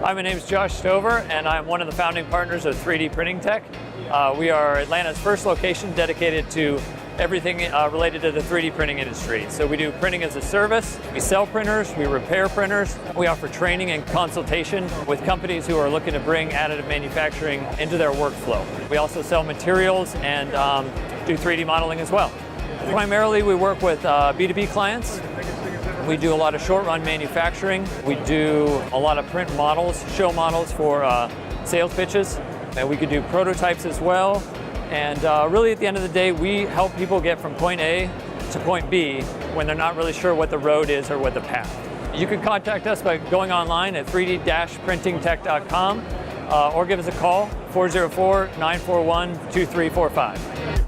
Hi, my name is Josh Stover, and I'm one of the founding partners of 3D Printing Tech. We are Atlanta's first location dedicated to everything related to the 3D printing industry. So we do printing as a service, we sell printers, we repair printers, we offer training and consultation with companies who are looking to bring additive manufacturing into their workflow. We also sell materials and do 3D modeling as well. Primarily we work with B2B clients. We do a lot of short-run manufacturing. We do a lot of print models, show models for sales pitches. And we could do prototypes as well. And really at the end of the day, we help people get from point A to point B when they're not really sure what the road is or what the path. You can contact us by going online at 3d-printingtech.com or give us a call, 404-941-2345.